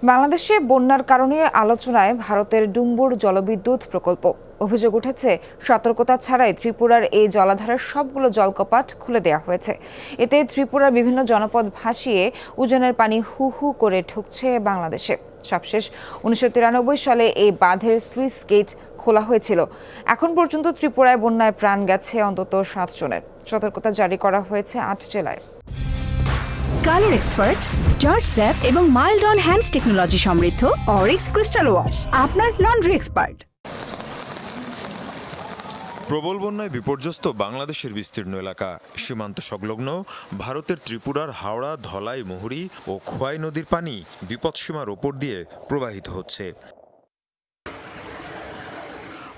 বাংলাদেশে বন্যার কারণে আলোচনায় ভারতের ডুম্বুর জলবিদ্যুৎ প্রকল্প। অভিযোগ উঠেছে, সতর্কতা ছাড়াই ত্রিপুরার এই জলাধারের সবগুলো জলকপাট খুলে দেওয়া হয়েছে। এতে ত্রিপুরার বিভিন্ন জনপদ ভাসিয়ে উজানের পানি হু হু করে ঢুকছে বাংলাদেশে। সবশেষ 1993 সালে এই বাঁধের স্লুইস গেট খোলা হয়েছিল। এখন পর্যন্ত ত্রিপুরায় বন্যায় প্রাণ গেছে অন্তত 7 জনের। সতর্কতা জারি করা হয়েছে 8 জেলায়। কালার এক্সপার্ট, জর্জ স্যাপ এবং মাইল্ড অন হ্যান্ডস টেকনোলজি সমৃদ্ধ অরিক্স ক্রিস্টাল ওয়াশ আপনার লন্ড্রি এক্সপার্ট। প্রবল বন্যায় বিপর্যস্ত বাংলাদেশের বিস্তীর্ণ এলাকা, সীমান্ত সংলগ্ন ভারতের ত্রিপুরার হাওড়া, ধলাই, মুহুরী ও খোয়াই নদীর পানি বিপদসীমার ওপর দিয়ে প্রবাহিত হচ্ছে।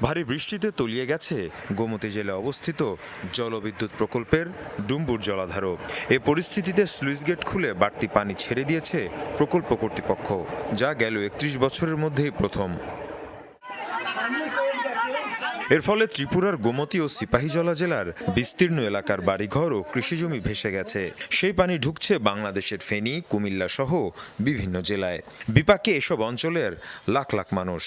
ভারী বৃষ্টিতে তলিয়ে গেছে গোমতী জেলায় অবস্থিত জলবিদ্যুৎ প্রকল্পের ডুম্বুর জলাধারও। এ পরিস্থিতিতে স্লুইস গেট খুলে বাড়তি পানি ছেড়ে দিয়েছে প্রকল্প কর্তৃপক্ষ, যা গেল 31 বছরের মধ্যেই প্রথম। এর ফলে ত্রিপুরার গোমতী ও সিপাহীজলা জেলার বিস্তীর্ণ এলাকার বাড়িঘর ও কৃষিজমি ভেসে গেছে। সেই পানি ঢুকছে বাংলাদেশের ফেনী, কুমিল্লা সহ বিভিন্ন জেলায়। বিপাকে এসব অঞ্চলের লাখ লাখ মানুষ।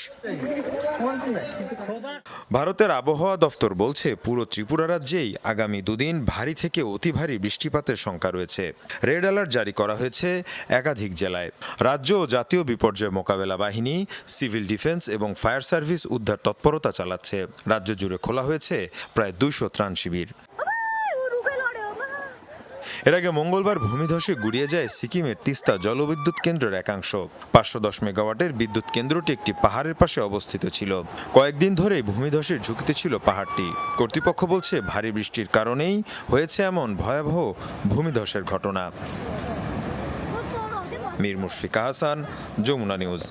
ভারতের আবহাওয়া দফতর বলছে, পুরো ত্রিপুরা রাজ্যেই আগামী দুদিন ভারী থেকে অতি ভারী বৃষ্টিপাতের শঙ্কা রয়েছে। রেড অ্যালার্ট জারি করা হয়েছে একাধিক জেলায়। রাজ্য ও জাতীয় বিপর্যয় মোকাবেলা বাহিনী, সিভিল ডিফেন্স এবং ফায়ার সার্ভিস উদ্ধার তৎপরতা চালাচ্ছে। রাজ্য জুড়ে খোলা হয়েছে প্রায় 200 ত্রাণ শিবির। এর আগে মঙ্গলবার ভূমিধসে গুড়িয়ে যায় সিকিমের তিস্তা জলবিদ্যুৎ কেন্দ্রের একাংশ। 510 মেগাওয়াটের বিদ্যুৎ কেন্দ্রটি একটি পাহাড়ের পাশে অবস্থিত ছিল। কয়েকদিন ধরেই ভূমিধসের ঝুঁকিতে ছিল পাহাড়টি। কর্তৃপক্ষ বলছে, ভারী বৃষ্টির কারণেই হয়েছে এমন ভয়াবহ ভূমিধসের ঘটনা। মীর মুশফিকা হাসান, যমুনা নিউজ।